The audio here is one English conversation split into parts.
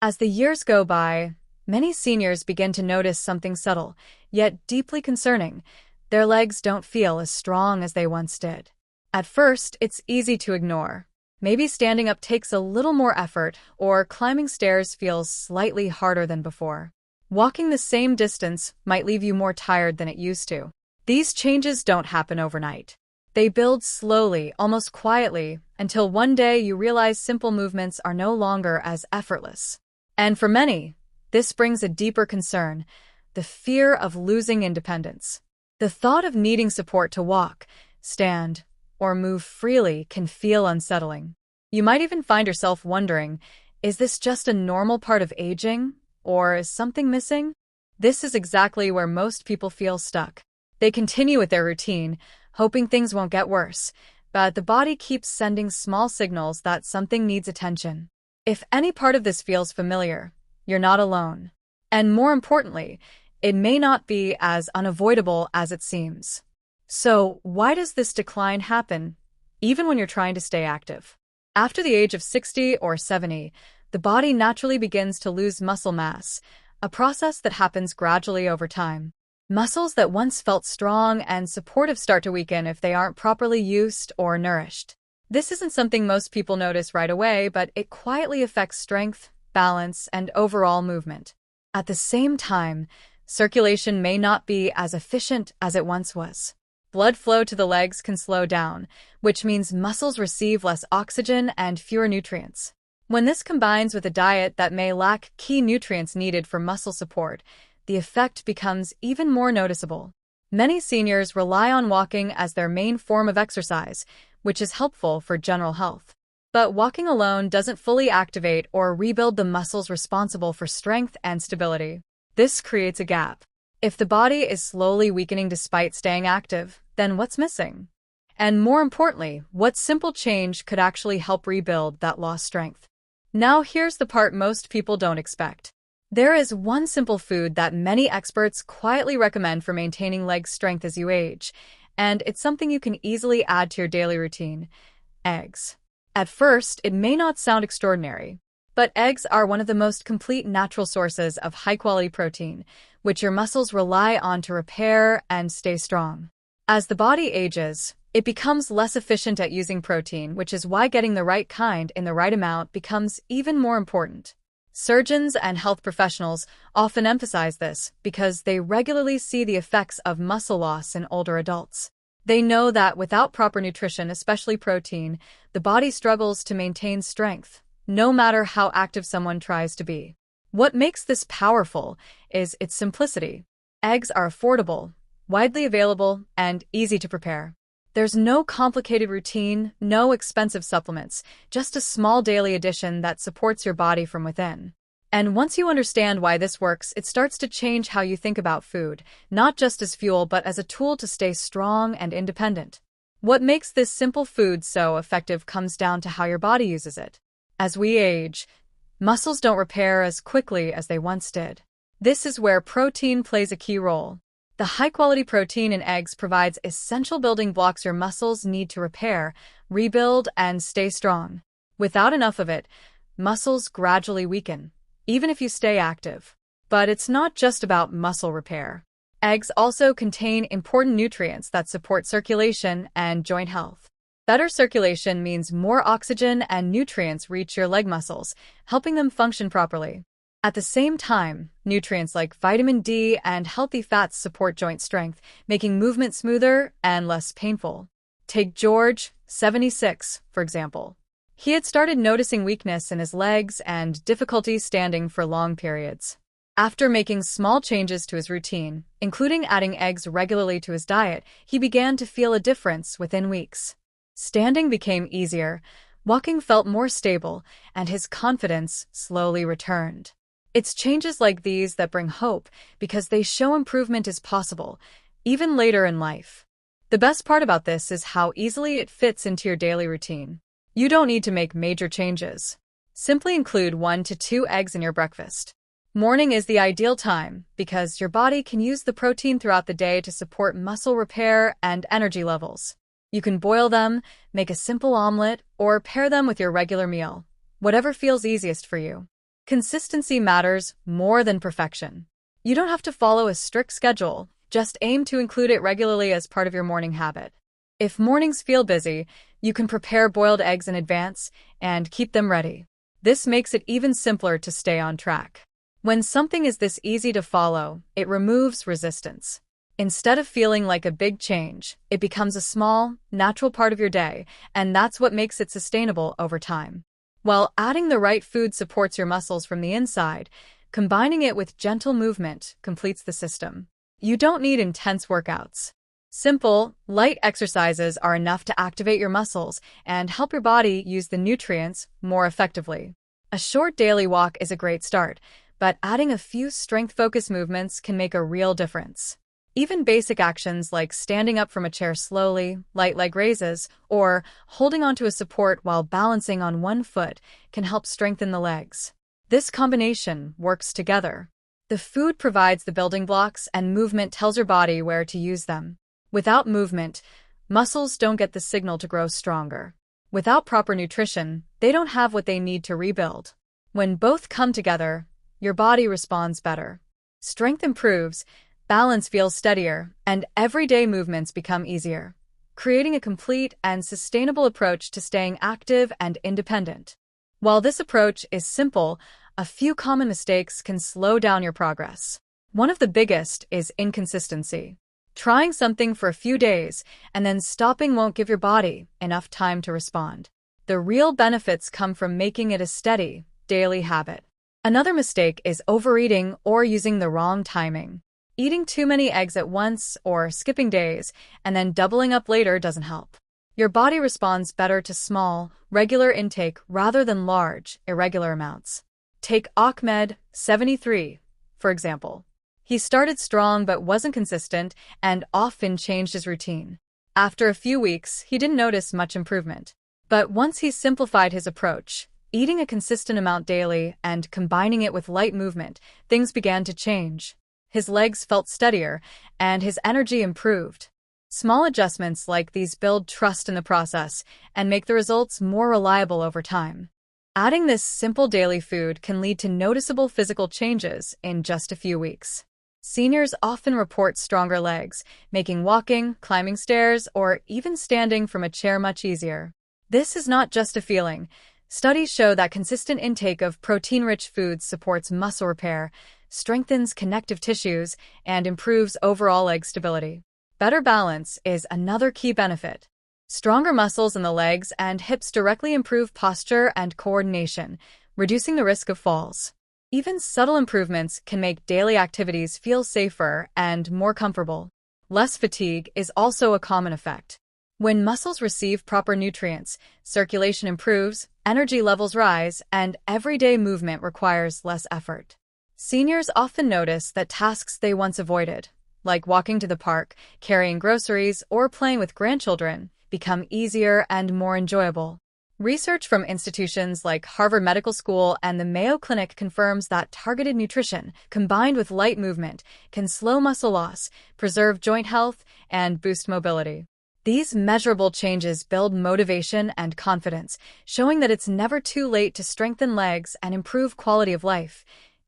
As the years go by, many seniors begin to notice something subtle, yet deeply concerning. Their legs don't feel as strong as they once did. At first, it's easy to ignore. Maybe standing up takes a little more effort, or climbing stairs feels slightly harder than before. Walking the same distance might leave you more tired than it used to. These changes don't happen overnight. They build slowly, almost quietly, until one day you realize simple movements are no longer as effortless. And for many, this brings a deeper concern: the fear of losing independence. The thought of needing support to walk, stand, or move freely can feel unsettling. You might even find yourself wondering, is this just a normal part of aging, or is something missing? This is exactly where most people feel stuck. They continue with their routine, hoping things won't get worse, but the body keeps sending small signals that something needs attention. If any part of this feels familiar, you're not alone. And more importantly, it may not be as unavoidable as it seems. So, why does this decline happen, even when you're trying to stay active? After the age of 60 or 70, the body naturally begins to lose muscle mass, a process that happens gradually over time. Muscles that once felt strong and supportive start to weaken if they aren't properly used or nourished. This isn't something most people notice right away, but it quietly affects strength, balance, and overall movement. At the same time, circulation may not be as efficient as it once was. Blood flow to the legs can slow down, which means muscles receive less oxygen and fewer nutrients. When this combines with a diet that may lack key nutrients needed for muscle support, the effect becomes even more noticeable. Many seniors rely on walking as their main form of exercise, which is helpful for general health. But walking alone doesn't fully activate or rebuild the muscles responsible for strength and stability. This creates a gap. If the body is slowly weakening despite staying active, then what's missing? And more importantly, what simple change could actually help rebuild that lost strength? Now here's the part most people don't expect. There is one simple food that many experts quietly recommend for maintaining leg strength as you age, and it's something you can easily add to your daily routine: eggs. At first, it may not sound extraordinary, but eggs are one of the most complete natural sources of high-quality protein, which your muscles rely on to repair and stay strong. As the body ages, it becomes less efficient at using protein, which is why getting the right kind in the right amount becomes even more important. Surgeons and health professionals often emphasize this because they regularly see the effects of muscle loss in older adults. They know that without proper nutrition, especially protein, the body struggles to maintain strength, no matter how active someone tries to be. What makes this powerful is its simplicity. Eggs are affordable, widely available, and easy to prepare. There's no complicated routine, no expensive supplements, just a small daily addition that supports your body from within. And once you understand why this works, it starts to change how you think about food, not just as fuel but as a tool to stay strong and independent. What makes this simple food so effective comes down to how your body uses it. As we age, muscles don't repair as quickly as they once did. This is where protein plays a key role. The high-quality protein in eggs provides essential building blocks your muscles need to repair, rebuild, and stay strong. Without enough of it, muscles gradually weaken, even if you stay active. But it's not just about muscle repair. Eggs also contain important nutrients that support circulation and joint health. Better circulation means more oxygen and nutrients reach your leg muscles, helping them function properly. At the same time, nutrients like vitamin D and healthy fats support joint strength, making movement smoother and less painful. Take George, 76, for example. He had started noticing weakness in his legs and difficulty standing for long periods. After making small changes to his routine, including adding eggs regularly to his diet, he began to feel a difference within weeks. Standing became easier, walking felt more stable, and his confidence slowly returned. It's changes like these that bring hope because they show improvement is possible, even later in life. The best part about this is how easily it fits into your daily routine. You don't need to make major changes. Simply include 1 to 2 eggs in your breakfast. Morning is the ideal time because your body can use the protein throughout the day to support muscle repair and energy levels. You can boil them, make a simple omelet, or pair them with your regular meal, whatever feels easiest for you. Consistency matters more than perfection. You don't have to follow a strict schedule, just aim to include it regularly as part of your morning habit. If mornings feel busy, you can prepare boiled eggs in advance and keep them ready. This makes it even simpler to stay on track. When something is this easy to follow, it removes resistance. Instead of feeling like a big change, it becomes a small, natural part of your day, and that's what makes it sustainable over time. While adding the right food supports your muscles from the inside, combining it with gentle movement completes the system. You don't need intense workouts. Simple, light exercises are enough to activate your muscles and help your body use the nutrients more effectively. A short daily walk is a great start, but adding a few strength-focused movements can make a real difference. Even basic actions like standing up from a chair slowly, light leg raises, or holding onto a support while balancing on one foot can help strengthen the legs. This combination works together. The food provides the building blocks and movement tells your body where to use them. Without movement, muscles don't get the signal to grow stronger. Without proper nutrition, they don't have what they need to rebuild. When both come together, your body responds better. Strength improves, balance feels steadier, and everyday movements become easier, creating a complete and sustainable approach to staying active and independent. While this approach is simple, a few common mistakes can slow down your progress. One of the biggest is inconsistency. Trying something for a few days and then stopping won't give your body enough time to respond. The real benefits come from making it a steady, daily habit. Another mistake is overeating or using the wrong timing. Eating too many eggs at once or skipping days and then doubling up later doesn't help. Your body responds better to small, regular intake rather than large, irregular amounts. Take Ahmed, 73, for example. He started strong but wasn't consistent and often changed his routine. After a few weeks, he didn't notice much improvement. But once he simplified his approach, eating a consistent amount daily and combining it with light movement, things began to change. His legs felt steadier, and his energy improved. Small adjustments like these build trust in the process and make the results more reliable over time. Adding this simple daily food can lead to noticeable physical changes in just a few weeks. Seniors often report stronger legs, making walking, climbing stairs, or even standing from a chair much easier. This is not just a feeling. Studies show that consistent intake of protein-rich foods supports muscle repair, strengthens connective tissues, and improves overall leg stability. Better balance is another key benefit. Stronger muscles in the legs and hips directly improve posture and coordination, reducing the risk of falls. Even subtle improvements can make daily activities feel safer and more comfortable. Less fatigue is also a common effect. When muscles receive proper nutrients, circulation improves, energy levels rise, and everyday movement requires less effort. Seniors often notice that tasks they once avoided, like walking to the park, carrying groceries, or playing with grandchildren, become easier and more enjoyable. Research from institutions like Harvard Medical School and the Mayo Clinic confirms that targeted nutrition, combined with light movement, can slow muscle loss, preserve joint health, and boost mobility. These measurable changes build motivation and confidence, showing that it's never too late to strengthen legs and improve quality of life,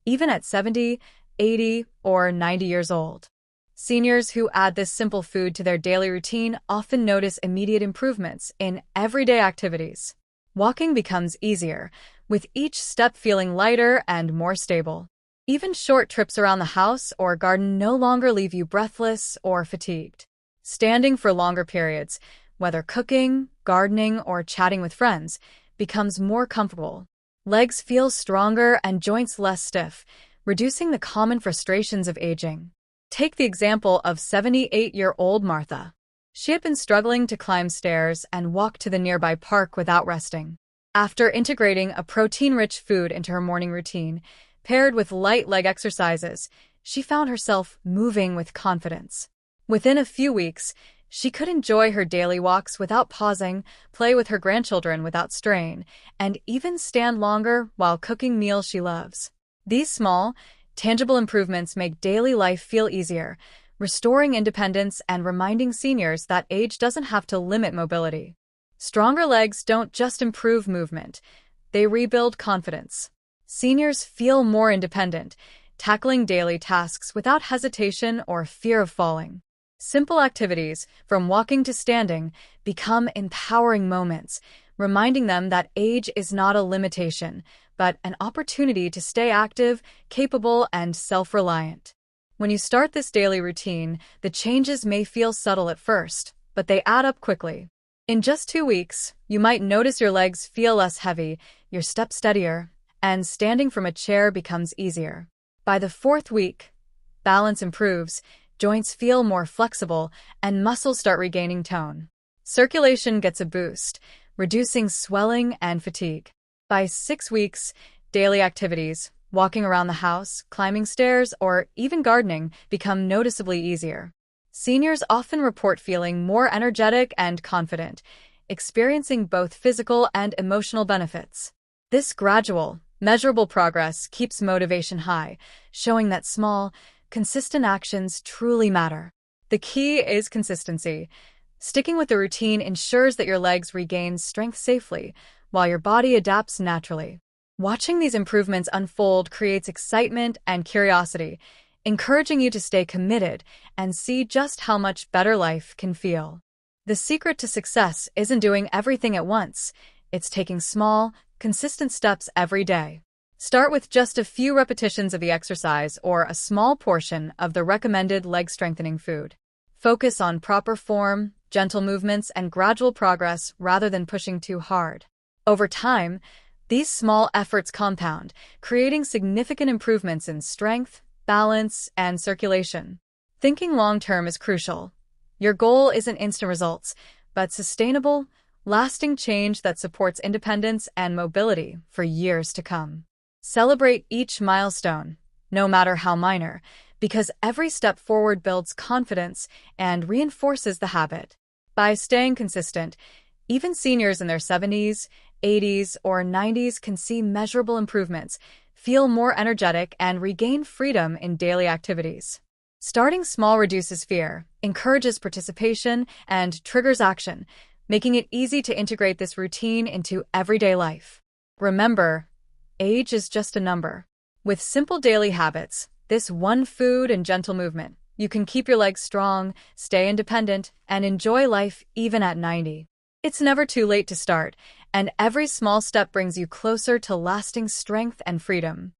even at 70, 80, or 90 years old. Seniors who add this simple food to their daily routine often notice immediate improvements in everyday activities. Walking becomes easier, with each step feeling lighter and more stable. Even short trips around the house or garden no longer leave you breathless or fatigued. Standing for longer periods, whether cooking, gardening, or chatting with friends, becomes more comfortable. Legs feel stronger and joints less stiff, reducing the common frustrations of aging. Take the example of 78-year-old Martha. She had been struggling to climb stairs and walk to the nearby park without resting. After integrating a protein-rich food into her morning routine, paired with light leg exercises, she found herself moving with confidence. Within a few weeks, she could enjoy her daily walks without pausing, play with her grandchildren without strain, and even stand longer while cooking meals she loves. These small, tangible improvements make daily life feel easier, restoring independence and reminding seniors that age doesn't have to limit mobility. Stronger legs don't just improve movement, they rebuild confidence. Seniors feel more independent, tackling daily tasks without hesitation or fear of falling. Simple activities, from walking to standing, become empowering moments, reminding them that age is not a limitation, but an opportunity to stay active, capable, and self-reliant. When you start this daily routine, the changes may feel subtle at first, but they add up quickly. In just 2 weeks, you might notice your legs feel less heavy, your steps steadier, and standing from a chair becomes easier. By the 4th week, balance improves, joints feel more flexible, and muscles start regaining tone. Circulation gets a boost, reducing swelling and fatigue. By 6 weeks, daily activities, walking around the house, climbing stairs, or even gardening, become noticeably easier. Seniors often report feeling more energetic and confident, experiencing both physical and emotional benefits. This gradual, measurable progress keeps motivation high, showing that small, consistent actions truly matter. The key is consistency. Sticking with the routine ensures that your legs regain strength safely, while your body adapts naturally. Watching these improvements unfold creates excitement and curiosity, encouraging you to stay committed and see just how much better life can feel. The secret to success isn't doing everything at once. It's taking small, consistent steps every day. Start with just a few repetitions of the exercise or a small portion of the recommended leg-strengthening food. Focus on proper form, gentle movements, and gradual progress rather than pushing too hard. Over time, these small efforts compound, creating significant improvements in strength, balance, and circulation. Thinking long-term is crucial. Your goal isn't instant results, but sustainable, lasting change that supports independence and mobility for years to come. Celebrate each milestone, no matter how minor, because every step forward builds confidence and reinforces the habit. By staying consistent, even seniors in their 70s, 80s, or 90s can see measurable improvements, feel more energetic, and regain freedom in daily activities. Starting small reduces fear, encourages participation, and triggers action, making it easy to integrate this routine into everyday life. Remember, age is just a number. With simple daily habits, this one food and gentle movement, you can keep your legs strong, stay independent, and enjoy life even at 90. It's never too late to start, and every small step brings you closer to lasting strength and freedom.